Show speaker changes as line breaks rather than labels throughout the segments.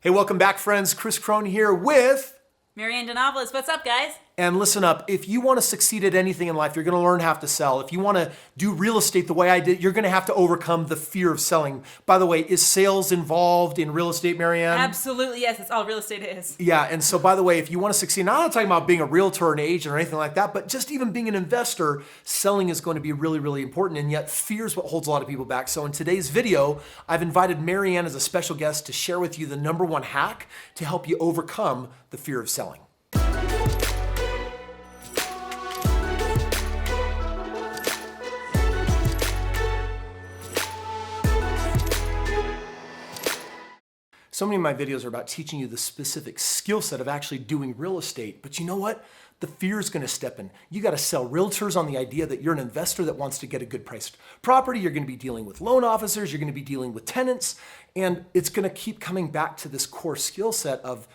Hey, welcome back, friends. Kris Krohn here with
Marianne DeNovelis. What's up, guys?
And listen up, if you want to succeed at anything in life, you're going to learn how to sell. If you want to do real estate the way I did, you're going to have to overcome the fear of selling. By the way, is sales involved in real estate, Marianne?
Absolutely, yes. It's all real estate is.
Yeah, and so by the way, if you want to succeed, now I'm not talking about being a realtor or an agent or anything like that, but just even being an investor, selling is going to be really, really important, and yet fear is what holds a lot of people back. So in today's video, I've invited Marianne as a special guest to share with you the #1 hack to help you overcome the fear of selling. So many of my videos are about teaching you the specific skill set of actually doing real estate. But you know what? The fear is going to step in. You got to sell realtors on the idea that you're an investor that wants to get a good priced property. You're going to be dealing with loan officers. You're going to be dealing with tenants. And it's going to keep coming back to this core skill set of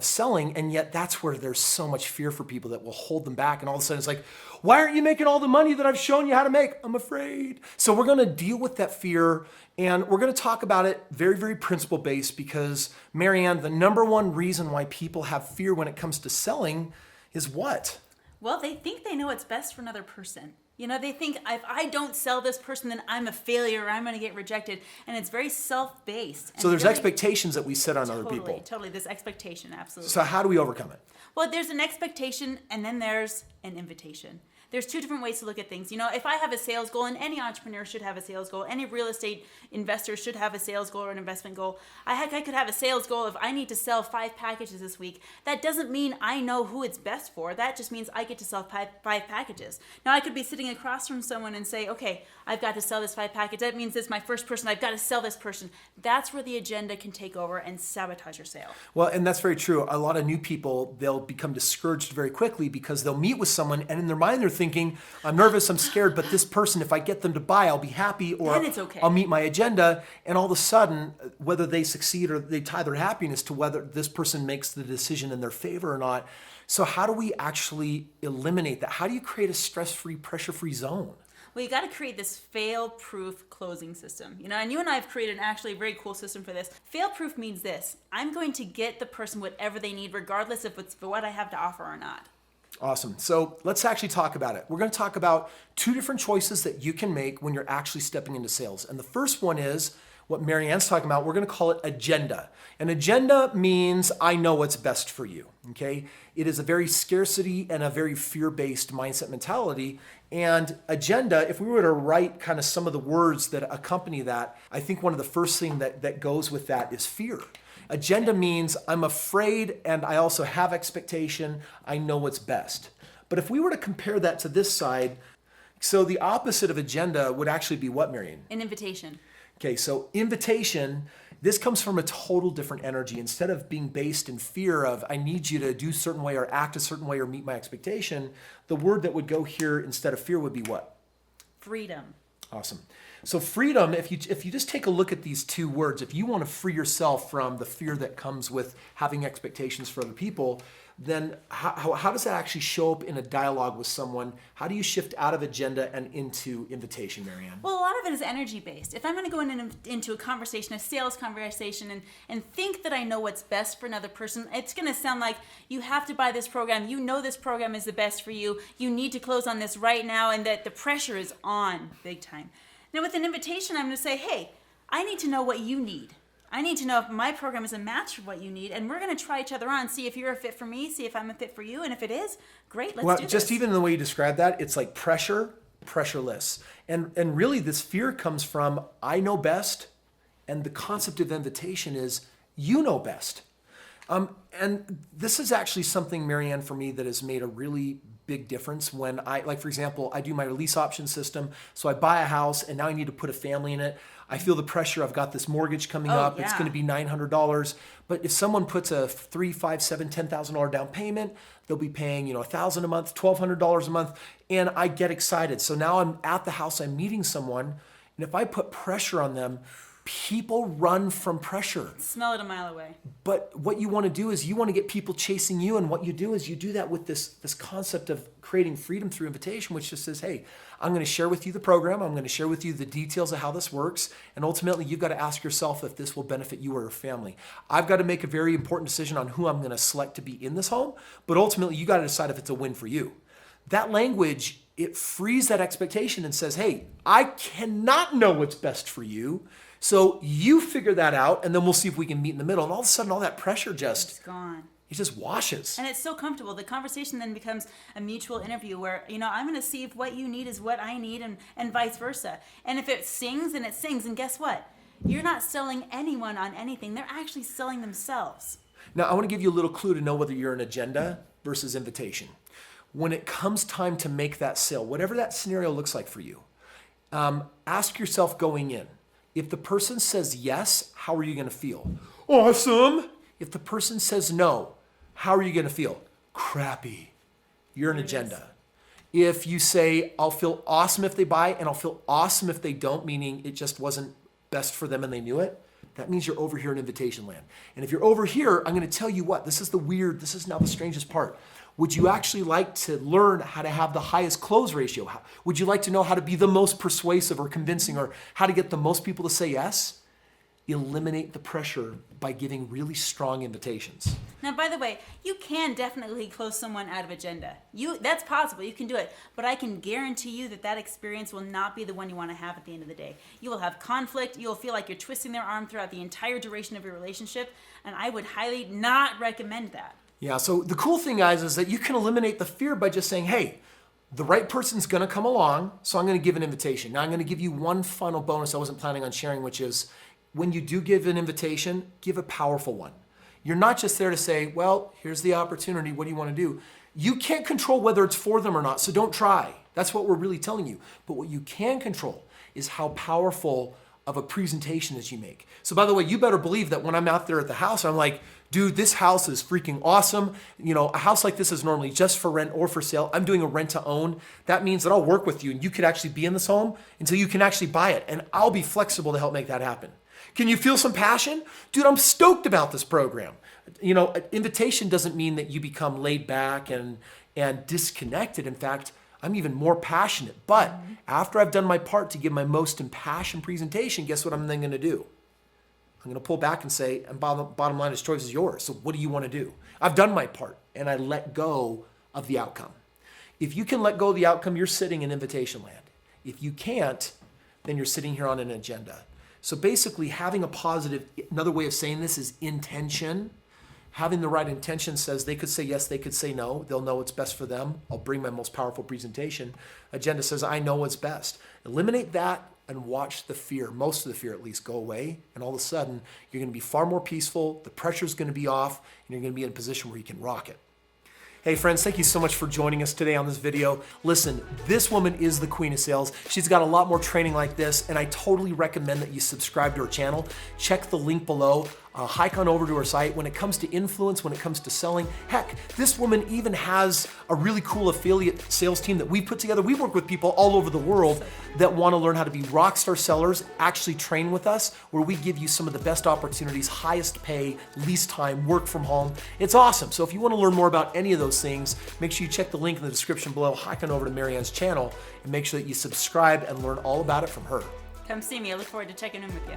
selling, and yet that's where there's so much fear for people that will hold them back. And all of a sudden it's like, why aren't you making all the money that I've shown you how to make? I'm afraid. So we're gonna deal with that fear, and we're gonna talk about it very, very principle-based, because Marianne, the #1 reason why people have fear when it comes to selling is what?
Well, they think they know what's best for another person. You know, they think if I don't sell this person, then I'm a failure, or I'm going to get rejected. And it's very self-based.
So there's expectations that we set on other people.
Totally, this expectation, absolutely.
So how do we overcome it?
Well, there's an expectation, and then there's an invitation. There's two different ways to look at things. You know, if I have a sales goal, and any entrepreneur should have a sales goal, any real estate investor should have a sales goal or an investment goal. I could have a sales goal if I need to sell 5 packages this week. That doesn't mean I know who it's best for. That just means I get to sell five packages. Now, I could be sitting across from someone and say, okay, I've got to sell this 5 package. That means it's my first person. I've got to sell this person. That's where the agenda can take over and sabotage your sale.
Well, and that's very true. A lot of new people, they'll become discouraged very quickly because they'll meet with someone, and in their mind they're thinking, I'm nervous, I'm scared, but this person, if I get them to buy, I'll be happy, or
then it's okay.
I'll meet my agenda. And all of a sudden, whether they succeed or they tie their happiness to whether this person makes the decision in their favor or not. So how do we actually eliminate that? How do you create a stress-free, pressure-free zone?
Well, you got to create this fail-proof closing system. You know, and you and I have created actually a very cool system for this. Fail-proof means this: I'm going to get the person whatever they need, regardless if it's for what I have to offer or not.
Awesome. So let's actually talk about it. We're going to talk about 2 different choices that you can make when you're actually stepping into sales. And the first one is what Marianne's talking about. We're going to call it agenda. An agenda means I know what's best for you. Okay? It is a very scarcity and a very fear-based mindset mentality. And agenda, if we were to write kind of some of the words that accompany that, I think one of the first thing that goes with that is fear. Agenda means I'm afraid, and I also have expectation. I know what's best. But if we were to compare that to this side, so the opposite of agenda would actually be what, Marianne?
An invitation.
Okay, so invitation, this comes from a total different energy. Instead of being based in fear of I need you to do a certain way or act a certain way or meet my expectation, the word that would go here instead of fear would be what?
Freedom.
Awesome. So freedom, if you just take a look at these 2 words, if you want to free yourself from the fear that comes with having expectations for other people, then how does that actually show up in a dialogue with someone? How do you shift out of agenda and into invitation, Marianne?
Well, a lot of it is energy based. If I'm going to go into a conversation, a sales conversation, and think that I know what's best for another person, it's going to sound like you have to buy this program. You know this program is the best for you. You need to close on this right now, and that the pressure is on big time. Now, with an invitation, I'm going to say, hey, I need to know what you need. I need to know if my program is a match for what you need, and we're going to try each other on, see if you're a fit for me, see if I'm a fit for you, and if it is, great, let's do this.
Just even the way you describe that, it's like pressure, pressureless. And really this fear comes from I know best, and the concept of invitation is you know best. And this is actually something, Marianne, for me that has made a really big difference when for example, I do my lease option system. So I buy a house and now I need to put a family in it. I feel the pressure. I've got this mortgage coming up.
Yeah.
It's going to be $900. But if someone puts a $3,000, $5,000, $7,000, $10,000 down payment, they'll be paying, $1,000 a month, $1,200 a month. And I get excited. So now I'm at the house, I'm meeting someone. And if I put pressure on them, People run from pressure.
Smell it a mile away.
But what you want to do is you want to get people chasing you, and what you do is you do that with this concept of creating freedom through invitation, which just says, hey, I'm going to share with you the program, I'm going to share with you the details of how this works, and ultimately you've got to ask yourself if this will benefit you or your family. I've got to make a very important decision on who I'm going to select to be in this home, but ultimately you got to decide if it's a win for you. That language, it frees that expectation and says, hey, I cannot know what's best for you, so you figure that out, and then we'll see if we can meet in the middle. And all of a sudden, all that pressure
It's gone.
it just washes.
And it's so comfortable. The conversation then becomes a mutual interview where, I'm going to see if what you need is what I need and vice versa. And if it sings, then it sings. And guess what? You're not selling anyone on anything. They're actually selling themselves.
Now, I want to give you a little clue to know whether you're an agenda versus invitation. When it comes time to make that sale, whatever that scenario looks like for you, ask yourself going in, if the person says yes, how are you going to feel? Awesome. If the person says no, how are you going to feel? Crappy. You're an agenda. If you say, I'll feel awesome if they buy and I'll feel awesome if they don't, meaning it just wasn't best for them and they knew it, that means you're over here in invitation land. And if you're over here, I'm going to tell you what, this is now the strangest part. Would you actually like to learn how to have the highest close ratio? Would you like to know how to be the most persuasive or convincing, or how to get the most people to say yes? Eliminate the pressure by giving really strong invitations.
Now, by the way, you can definitely close someone out of agenda. That's possible. You can do it. But I can guarantee you that experience will not be the one you want to have at the end of the day. You will have conflict. You'll feel like you're twisting their arm throughout the entire duration of your relationship. And I would highly not recommend that.
Yeah, so the cool thing, guys, is that you can eliminate the fear by just saying, hey, the right person's going to come along, so I'm going to give an invitation. Now, I'm going to give you one final bonus I wasn't planning on sharing, which is when you do give an invitation, give a powerful one. You're not just there to say, well, here's the opportunity. What do you want to do? You can't control whether it's for them or not, so don't try. That's what we're really telling you. But what you can control is how powerful of a presentation that you make. So by the way, you better believe that when I'm out there at the house, I'm like, dude, this house is freaking awesome. A house like this is normally just for rent or for sale. I'm doing a rent to own. That means that I'll work with you and you could actually be in this home until you can actually buy it. And I'll be flexible to help make that happen. Can you feel some passion? Dude, I'm stoked about this program. An invitation doesn't mean that you become laid back and disconnected. In fact, I'm even more passionate. But after I've done my part to give my most impassioned presentation, guess what I'm then going to do? I'm going to pull back and say, and bottom line is choice is yours. So what do you want to do? I've done my part and I let go of the outcome. If you can let go of the outcome, you're sitting in invitation land. If you can't, then you're sitting here on an agenda. So basically having a positive, another way of saying this is intention. Having the right intention says they could say yes, they could say no. They'll know what's best for them. I'll bring my most powerful presentation. Agenda says I know what's best. Eliminate that and watch the fear, most of the fear at least, go away. And all of a sudden, you're going to be far more peaceful. The pressure's going to be off, and you're going to be in a position where you can rock it. Hey friends, thank you so much for joining us today on this video. Listen, this woman is the queen of sales. She's got a lot more training like this, and I totally recommend that you subscribe to her channel. Check the link below. Hike on over to her site. When it comes to influence, when it comes to selling, heck, this woman even has a really cool affiliate sales team that we put together. We work with people all over the world that want to learn how to be rock star sellers, actually train with us, where we give you some of the best opportunities, highest pay, least time, work from home. It's awesome. So if you want to learn more about any of those things, make sure you check the link in the description below, hike on over to Marianne's channel, and make sure that you subscribe and learn all about it from her.
Come see me. I look forward to checking in with you.